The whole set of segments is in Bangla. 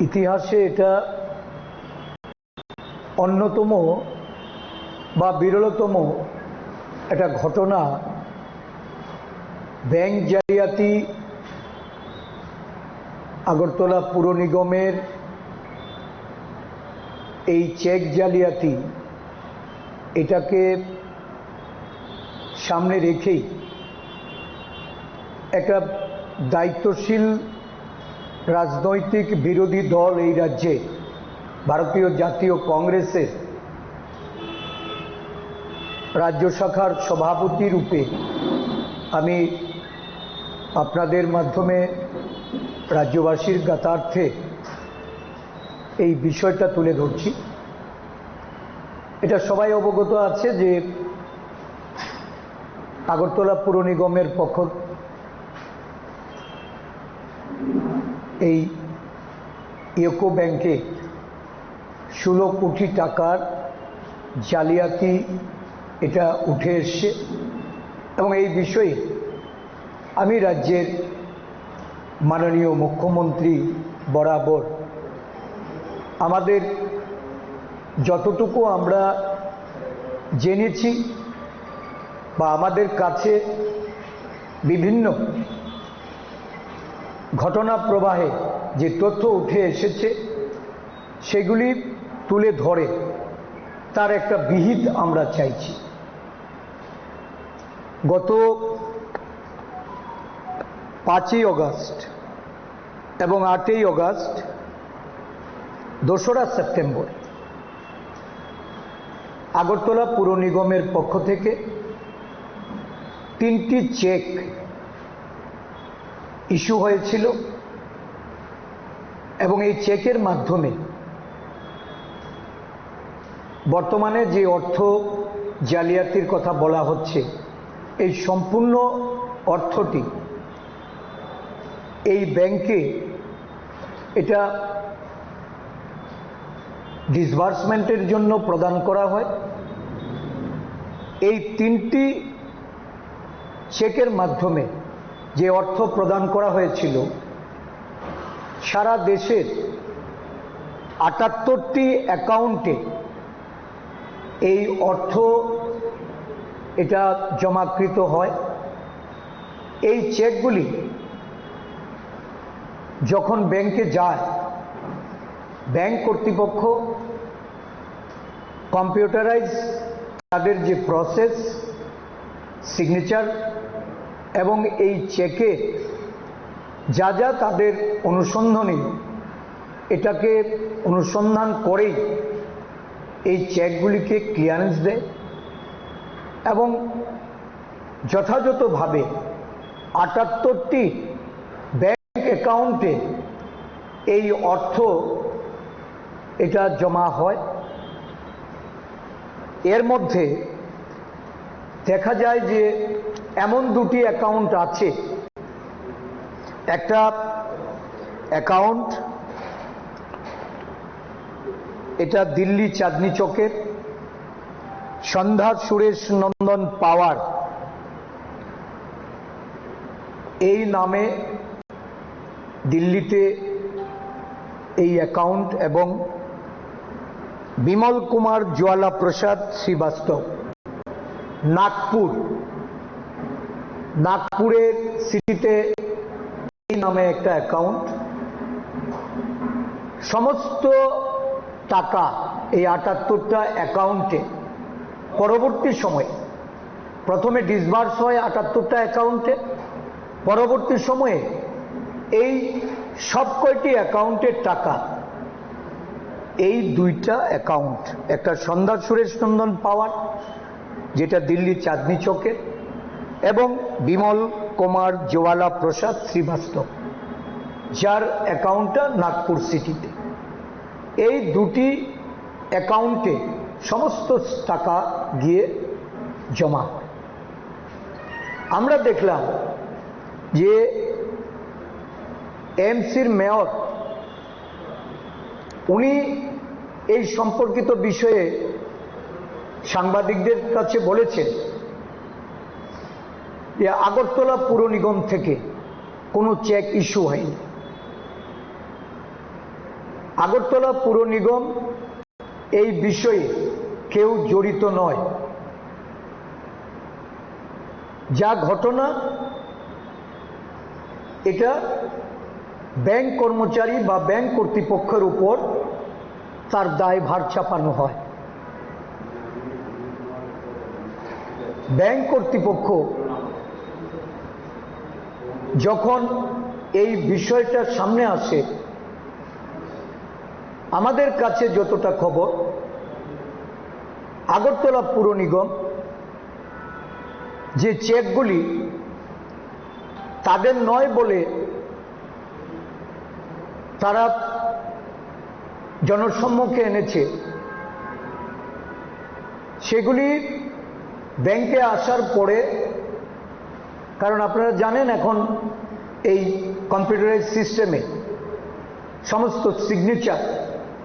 ইতিহাসে এটা অন্যতম বা বিরলতম একটা ঘটনা। ব্যাংক জালিয়াতি আগরতলা পুর নিগমের এই চেক জালিয়াতি এটাকে সামনে রেখেই একটা দায়িত্বশীল রাজনৈতিক বিরোধী দল এই রাজ্যে ভারতীয় জাতীয় কংগ্রেসের রাজ্য শাখার সভাপতি রূপে আমি আপনাদের মাধ্যমে রাজ্যবাসীর জ্ঞাতার্থে এই বিষয়টা তুলে ধরছি। এটা সবাই অবগত আছে যে আগরতলা পুর নিগমের পক্ষ এই ইউকো ব্যাংকে 16 কোটি টাকার জালিয়াতি এটা উঠে এসছে এবং এই বিষয়ে আমি রাজ্যের মাননীয় মুখ্যমন্ত্রী বরাবর আমাদের যতটুকু আমরা জেনেছি বা আমাদের কাছে বিভিন্ন ঘটনা প্রবাহে যে তথ্য উঠে এসেছে সেগুলি তুলে ধরে তার একটা বিহিত আমরা চাইছি। গত 5ই অগস্ট এবং 8ই অগস্ট 2রা সেপ্টেম্বর আগরতলা পুর নিগমের পক্ষ থেকে 3টি চেক ইস্যু হয়েছিল এবং এই চেকের মাধ্যমে বর্তমানে যে অর্থ জালিয়াতির কথা বলা হচ্ছে এই সম্পূর্ণ অর্থটি এই ব্যাংকে এটা ডিসবার্সমেন্টের জন্য প্রদান করা হয়। এই 3টি চেকের মাধ্যমে যে অর্থ প্রদান করা হয়েছিল সারা দেশের 78টি অ্যাকাউন্টে এই অর্থ এটা জমাকৃত হয়। এই চেকগুলি যখন ব্যাংকে যায় ব্যাংক কর্তৃপক্ষ কম্পিউটারাইজ তাদের যে প্রসেস সিগনেচার এবং এই চেকে যা যা তাদের অনুসন্ধানে এটাকে অনুসন্ধান করেই এই চেকগুলিকে ক্লিয়ারেন্স দেয় এবং যথাযথভাবে 78টি ব্যাংক অ্যাকাউন্টে এই অর্থ এটা জমা হয়। এর মধ্যে দেখা যায় যে এমন 2টি অ্যাকাউন্ট আছে। একটা অ্যাকাউন্ট এটা দিল্লি চাঁদনি চকের সন্ধ্যা সুরেশ নন্দন পাওয়ার এই নামে দিল্লিতে এই অ্যাকাউন্ট এবং বিমল কুমার জ্বালা প্রসাদ শ্রীবাস্তব নাগপুরের সিটিতে এই নামে একটা অ্যাকাউন্ট। সমস্ত টাকা এই 78টা অ্যাকাউন্টে পরবর্তী সময়ে প্রথমে ডিসবার্স হয় 78টা অ্যাকাউন্টে, পরবর্তী সময়ে এই সব কয়টি অ্যাকাউন্টের টাকা এই 2টা অ্যাকাউন্ট, একটা সন্ধ্যা সুরেশ নন্দন পাওয়ার যেটা দিল্লি চাঁদনি চকের এবং বিমল কুমার জ্বালা প্রসাদ শ্রীবাস্তব যার অ্যাকাউন্টটা নাগপুর সিটিতে, এই 2টি অ্যাকাউন্টে সমস্ত টাকা গিয়ে জমা হয়। আমরা দেখলাম যে এমসির মেয়র উনি এই সম্পর্কিত বিষয়ে সাংবাদিকদের কাছে বলেছেন যে আগরতলা পুর নিগম থেকে কোনো চেক ইস্যু হয়নি। আগরতলা পুর নিগম এই বিষয়ে কেউ জড়িত নয়। যা ঘটনা এটা ব্যাংক কর্মচারী বা ব্যাংক কর্তৃপক্ষের উপর তার দায়ভার চাপানো হয়। ব্যাংক কর্তৃপক্ষ যখন এই বিষয়টা সামনে আসে, আমাদের কাছে যতটা খবর, আগরতলা পুর নিগম যে চেকগুলি তাদের নয় বলে তারা জনসম্মুখে এনেছে, সেগুলি ব্যাংকে আসার পরে, কারণ আপনারা জানেন এখন এই কম্পিউটারাইজ সিস্টেমে সমস্ত সিগনেচার,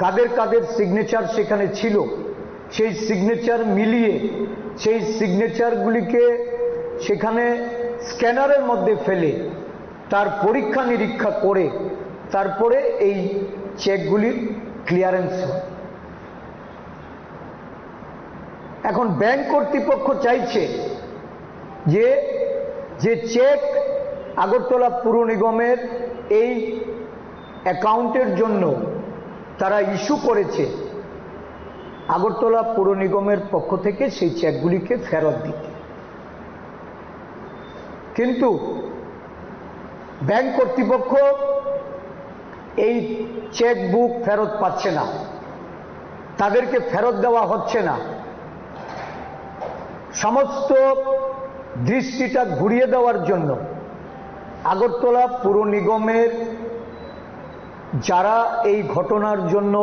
কাদের কাদের সিগনেচার সেখানে ছিল, সেই সিগনেচার মিলিয়ে সেই সিগনেচারগুলিকে সেখানে স্ক্যানারের মধ্যে ফেলে তার পরীক্ষা নিরীক্ষা করে তারপরে এই চেকগুলির ক্লিয়ারেন্স হয়। এখন ব্যাংক কর্তৃপক্ষ চাইছে যে চেক আগরতলা পুর নিগমের এই অ্যাকাউন্টের জন্য তারা ইস্যু করেছে, আগরতলা পুর নিগমের পক্ষ থেকে সেই চেকগুলিকে ফেরত দিতে। কিন্তু ব্যাংক কর্তৃপক্ষ এই চেক বুক ফেরত পাচ্ছে না, তাদেরকে ফেরত দেওয়া হচ্ছে না। সমস্ত দৃষ্টিটা ঘুরিয়ে দেওয়ার জন্য আগরতলা পুর নিগমের যারা এই ঘটনার জন্য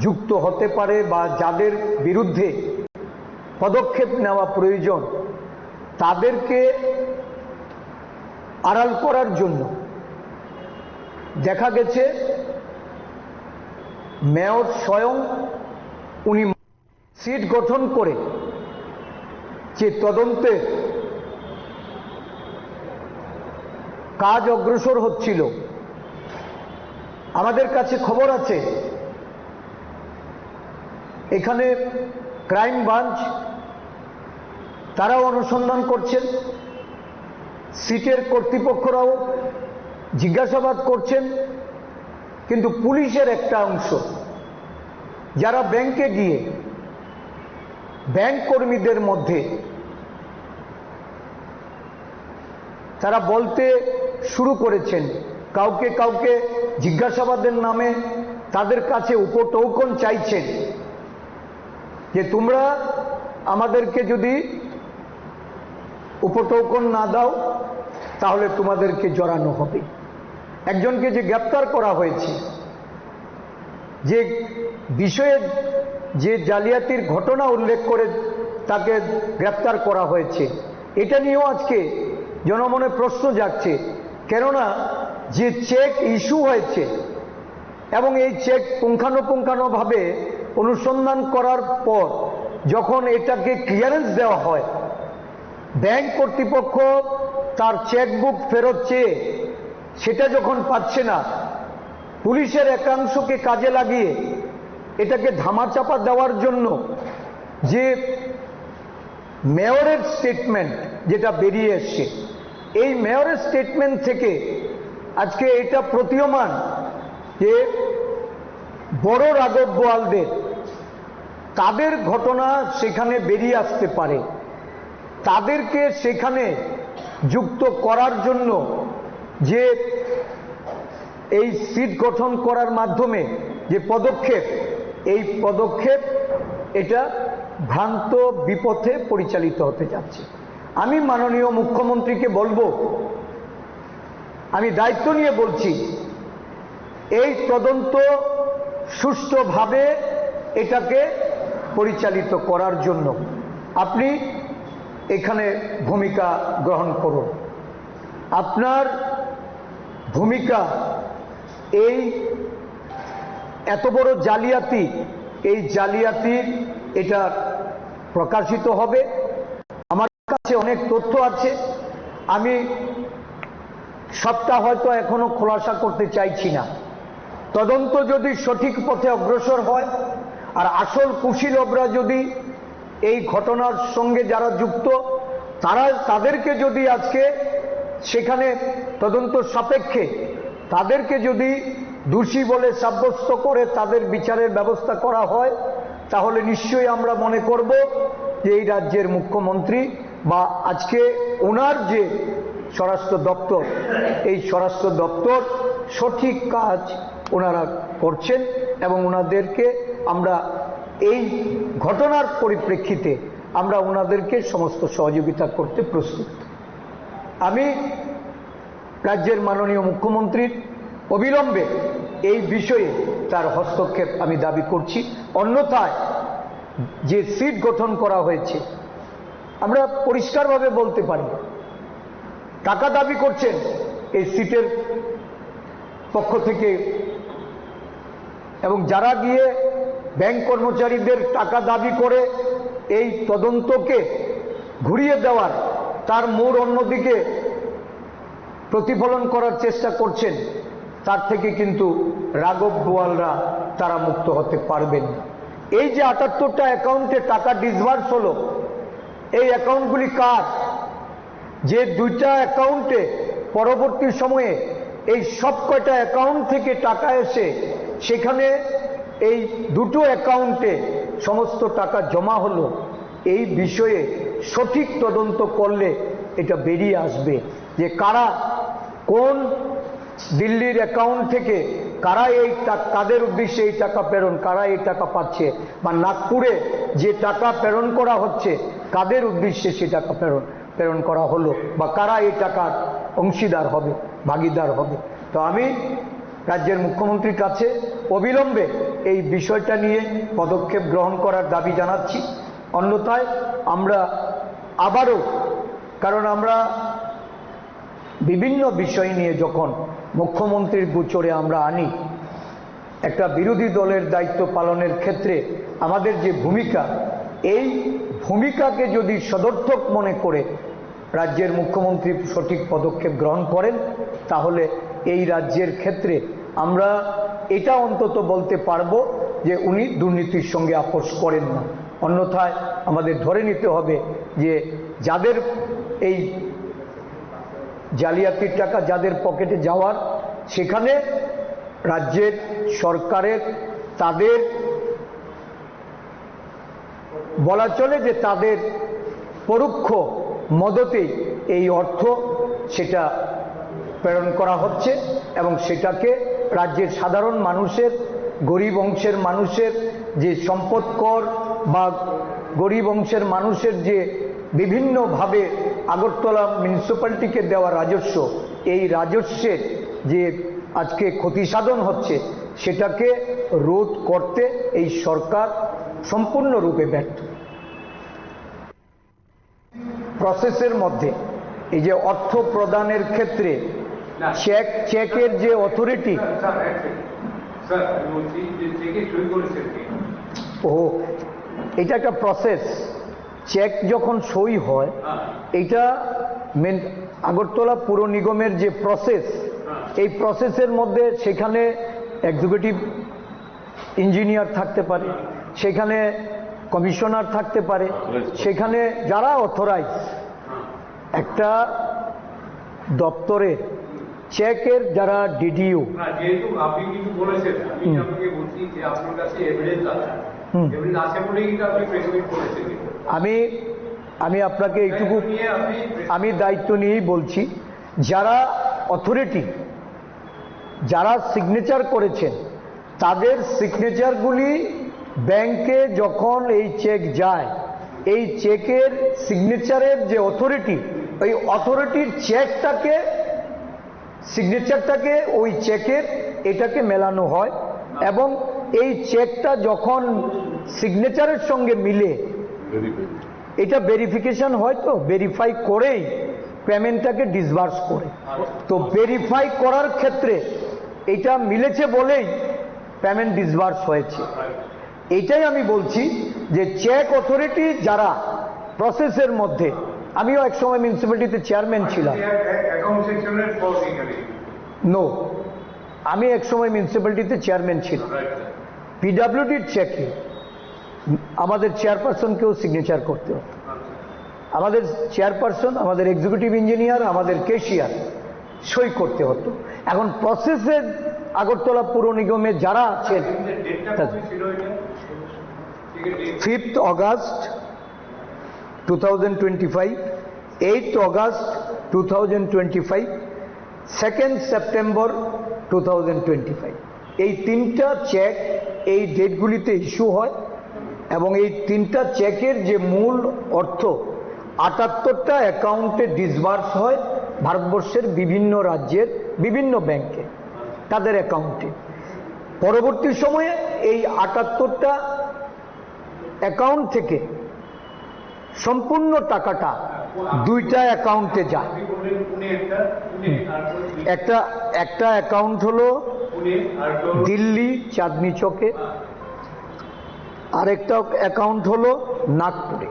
যুক্ত হতে পারে বা যাদের বিরুদ্ধে পদক্ষেপ নেওয়া প্রয়োজন, তাদেরকে আড়াল করার জন্য দেখা গেছে মেয়র স্বয়ং উনি সিট গঠন করে যে তদন্তের কাজ অগ্রসর হচ্ছিল, আমাদের কাছে খবর আছে এখানে ক্রাইম ব্রাঞ্চ তারাও অনুসন্ধান করছেন, সিটের কর্তৃপক্ষরাও জিজ্ঞাসাবাদ করছেন, কিন্তু পুলিশের একটা অংশ যারা ব্যাংকে গিয়ে ব্যাংক কর্মীদের মধ্যে তারা বলতে শুরু করেছেন, কাউকে কাউকে জিজ্ঞাসাবাদের নামে তাদের কাছে উপটৌকন চাইছেন যে তোমরা আমাদেরকে যদি উপটৌকন না দাও তাহলে তোমাদেরকে জড়ানো হবে। একজনকে যে গ্রেপ্তার করা হয়েছে, যে বিষয়ে যে জালিয়াতির ঘটনা উল্লেখ করে তাকে গ্রেপ্তার করা হয়েছে, এটা নিয়েও আজকে জনমনে প্রশ্ন জাগছে। কেননা যে চেক ইস্যু হয়েছে এবং এই চেক পুঙ্খানুপুঙ্খানুভাবে অনুসন্ধান করার পর যখন এটাকে ক্লিয়ারেন্স দেওয়া হয়, ব্যাংক কর্তৃপক্ষ তার চেকবুক ফেরত চেয়ে সেটা যখন পাচ্ছে না, পুলিশের একাংশকে কাজে লাগিয়ে এটাকে ধামাচাপা দেওয়ার জন্য যে মেয়রের স্টেটমেন্ট যেটা বেরিয়ে এসছে, এই মেয়রের স্টেটমেন্ট থেকে আজকে এটা প্রতীয়মান যে বড় রাঘব বোয়ালদের তাদের ঘটনা সেখানে বেরিয়ে আসতে পারে, তাদেরকে সেখানে যুক্ত করার জন্য যে এই সিট গঠন করার মাধ্যমে যে পদক্ষেপ, এই পদক্ষেপ এটা ভ্রান্ত বিপথে পরিচালিত হতে যাচ্ছে। আমি মাননীয় মুখ্যমন্ত্রীকে বলবো, আমি দায়িত্ব নিয়ে বলছি, এই তদন্ত সুষ্ঠুভাবে এটাকে পরিচালিত করার জন্য আপনি এখানে ভূমিকা গ্রহণ করুন। আপনার ভূমিকা এই এত বড় জালিয়াতি, এই জালিয়াতির এটা প্রকাশিত হবে। আমার কাছে অনেক তথ্য আছে, আমি সবটা হয়তো এখনো খোলাসা করতে চাইছি না, তদন্ত যদি সঠিক পথে অগ্রসর হয়, আর আসল কুশীলবরা যদি এই ঘটনার সঙ্গে যারা যুক্ত তাদেরকে যদি আজকে সেখানে তদন্ত সাপেক্ষে তাদেরকে যদি দোষী বলে সাব্যস্ত করে তাদের বিচারের ব্যবস্থা করা হয়, তাহলে নিশ্চয়ই আমরা মনে করব যে এই রাজ্যের মুখ্যমন্ত্রী বা আজকে ওনার যে স্বরাষ্ট্র দপ্তর, এই স্বরাষ্ট্র দপ্তর সঠিক কাজ ওনারা করছেন এবং ওনাদেরকে আমরা এই ঘটনার পরিপ্রেক্ষিতে আমরা ওনাদেরকে সমস্ত সহযোগিতা করতে প্রস্তুত। আমি রাজ্যের মাননীয় মুখ্যমন্ত্রীর অবিলম্বে এই বিষয়ে তার হস্তক্ষেপ আমি দাবি করছি। অন্যথায় যে সিট গঠন করা হয়েছে, আমরা পরিষ্কারভাবে বলতে পারি, টাকা দাবি করছেন এই সিটের পক্ষ থেকে, এবং যারা গিয়ে ব্যাংক কর্মচারীদের টাকা দাবি করে এই তদন্তকে ঘুরিয়ে দেওয়ার, তার মোড় অন্যদিকে প্রতিফলন করার চেষ্টা করছেন, তার থেকে কিন্তু রাঘব বোয়ালরা তারা মুক্ত হতে পারবেন না। এই যে ৭৮টা অ্যাকাউন্টে টাকা ডিসবার্স হলো, এই অ্যাকাউন্টগুলি কার? যে 2টা অ্যাকাউন্টে পরবর্তী সময়ে এই সব কয়টা অ্যাকাউন্ট থেকে টাকা এসে সেখানে এই 2টো অ্যাকাউন্টে সমস্ত টাকা জমা হলো, এই বিষয়ে সঠিক তদন্ত করলে এটা বেরিয়ে আসবে যে কারা কোন দিল্লির অ্যাকাউন্ট থেকে কারা এই কাদের উদ্দেশ্যে এই টাকা প্রেরণ, কারা এই টাকা পাচ্ছে, বা নাগপুরে যে টাকা প্রেরণ করা হচ্ছে কাদের উদ্দেশ্যে সে টাকা প্রেরণ করা হলো, বা কারা এই টাকার অংশীদার হবে, ভাগিদার হবে। তো আমি রাজ্যের মুখ্যমন্ত্রীর কাছে অবিলম্বে এই বিষয়টা নিয়ে পদক্ষেপ গ্রহণ করার দাবি জানাচ্ছি। অন্যথায় আমরা আবারও, কারণ আমরা বিভিন্ন বিষয় নিয়ে যখন মুখ্যমন্ত্রীর গোচরে আমরা আনি, একটা বিরোধী দলের দায়িত্ব পালনের ক্ষেত্রে আমাদের যে ভূমিকা, এই ভূমিকাকে যদি সদর্থক মনে করে রাজ্যের মুখ্যমন্ত্রী সঠিক পদক্ষেপ গ্রহণ করেন, তাহলে এই রাজ্যের ক্ষেত্রে আমরা এটা অন্তত বলতে পারবো যে উনি দুর্নীতির সঙ্গে আপোষ করেন না। অন্যথায় আমাদের ধরে নিতে হবে যে যাদের এই জালিয়াতির টাকা যাদের পকেটে যাওয়ার, সেখানে রাজ্যের সরকারের তাদের বলা চলে যে তাদের পরোক্ষ মদতেই এই অর্থ সেটা প্রেরণ করা হচ্ছে, এবং সেটাকে রাজ্যের সাধারণ মানুষের, গরিব অংশের মানুষের যে সম্পদ কর বা গরিব অংশের মানুষের যে বিভিন্নভাবে আগরতলা মিউনিসিপ্যালিটিকে দেওয়া রাজস্ব, এই রাজস্বের যে আজকে ক্ষতিসাধন হচ্ছে, সেটাকে রোধ করতে এই সরকার সম্পূর্ণরূপে ব্যর্থ। প্রসেসের মধ্যে এই যে অর্থ প্রদানের ক্ষেত্রে চেকের যে অথরিটি, এটা একটা প্রসেস। চেক যখন সই হয়, এটা আগরতলা পুর নিগমের যে প্রসেস, এই প্রসেসের মধ্যে সেখানে এক্সিকিউটিভ ইঞ্জিনিয়ার থাকতে পারে, সেখানে কমিশনার থাকতে পারে, সেখানে যারা অথরাইজ একটা দপ্তরের চেকের যারা ডিডিও। যেহেতু আপনি কিছু বলেছেন, আমি আপনাকে বলছি যে আপনার কাছে এভিডেন্স আছে, এভিডেন্স আছে বলেই কিন্তু আপনি প্রেস মিট করেছেন। আমি আপনাকে এইটুকু আমি দায়িত্ব নিয়েই বলছি, যারা অথরিটি যারা সিগনেচার করেছেন, তাদের সিগনেচারগুলি ব্যাংকে যখন এই চেক যায়, এই চেকের সিগনেচারের যে অথরিটি, ওই অথরিটির চেকটাকে, সিগনেচারটাকে ওই চেকের এটাকে মেলানো হয়, এবং এই চেকটা যখন সিগনেচারের সঙ্গে মিলে এটা ভেরিফিকেশন হয়, তো ভেরিফাই করেই পেমেন্টটাকে ডিসবার্স করে। তো ভেরিফাই করার ক্ষেত্রে এটা মিলেছে বলেই পেমেন্ট ডিসবার্স হয়েছে। এইটাই আমি বলছি যে চেক অথরিটি যারা প্রসেসের মধ্যে, আমিও একসময় মিউনিসিপ্যালিটিতে চেয়ারম্যান ছিলাম। নো, আমি একসময় মিউনিসিপ্যালিটিতে চেয়ারম্যান ছিলাম। পিডাব্লিউডির চেকে আমাদের চেয়ারপারসনকেও সিগনেচার করতে হতো। আমাদের চেয়ারপারসন, আমাদের এক্সিকিউটিভ ইঞ্জিনিয়ার, আমাদের ক্যাশিয়ার সই করতে হতো। এখন প্রসেসে আগরতলা পুর নিগমে যারা আছেন, 5th August 2025, 8th August 2025, 2nd September 2025, এই তিনটা চেক এই ডেটগুলিতে ইস্যু হয় এবং এই তিনটা চেকের যে মূল অর্থ 78টা অ্যাকাউন্টে ডিসবার্স হয় ভারতবর্ষের বিভিন্ন রাজ্যের বিভিন্ন ব্যাংকে, তাদের অ্যাকাউন্টে। পরবর্তী সময়ে এই 78টা অ্যাকাউন্ট থেকে সম্পূর্ণ টাকাটা 2টা অ্যাকাউন্টে যায়। একটা অ্যাকাউন্ট হলো দিল্লি চাঁদনি চকে, আরেকটা অ্যাকাউন্ট হলো নাগপুরে।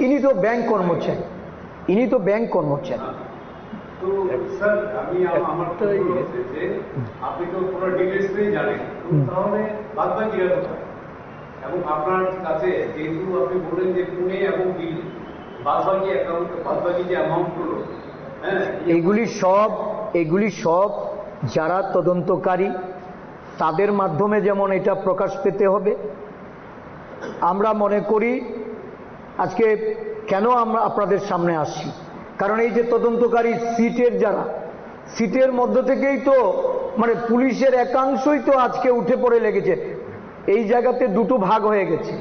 ইনি তো ব্যাংক কর্মচারী, তো স্যার আমি আমার তো যে আপনি তো পুরো ডিটেইলসটাই জানেন, তাহলে বাদবাকিরা কোথায়? এবং আপনার কাছে যেহেতু আপনি বললেন যে পুনে এবং দিল্লি বাদবাকি যে অ্যামাউন্টগুলো, হ্যাঁ, এগুলি সব যারা তদন্তকারী তাদের মাধ্যমে যেমন এটা প্রকাশ পেতে হবে। আমরা মনে করি আজকে কেন আমরা আপনাদের সামনে আসছি, কারণ এই যে তদন্তকারী সিটের মধ্য থেকেই তো মানে পুলিশের একাংশই তো আজকে উঠে পড়ে লেগেছে। এই জায়গাতে দুটো ভাগ হয়ে গেছে।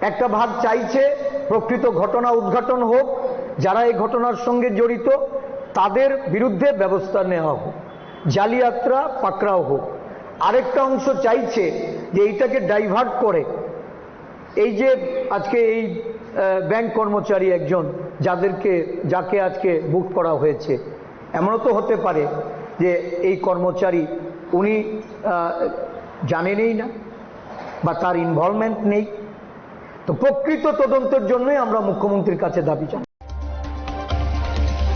একটা ভাগ চাইছে প্রকৃত ঘটনা উদ্ঘাটন হোক, যারা এই ঘটনার সঙ্গে জড়িত তাদের বিরুদ্ধে ব্যবস্থা নেওয়া হোক, জালিয়াতরা পাকড়াও হোক। আরেকটা অংশ চাইছে যে এইটাকে ডাইভার্ট করে এই যে আজকে এই ব্যাংক কর্মচারী একজন যাকে আজকে বুক করা হয়েছে, এমনও তো হতে পারে যে এই কর্মচারী উনি জানেনই না বা তার ইনভলভমেন্ট নেই। তো প্রকৃত তদন্তের জন্যই আমরা মুখ্যমন্ত্রীর কাছে দাবি জানাই।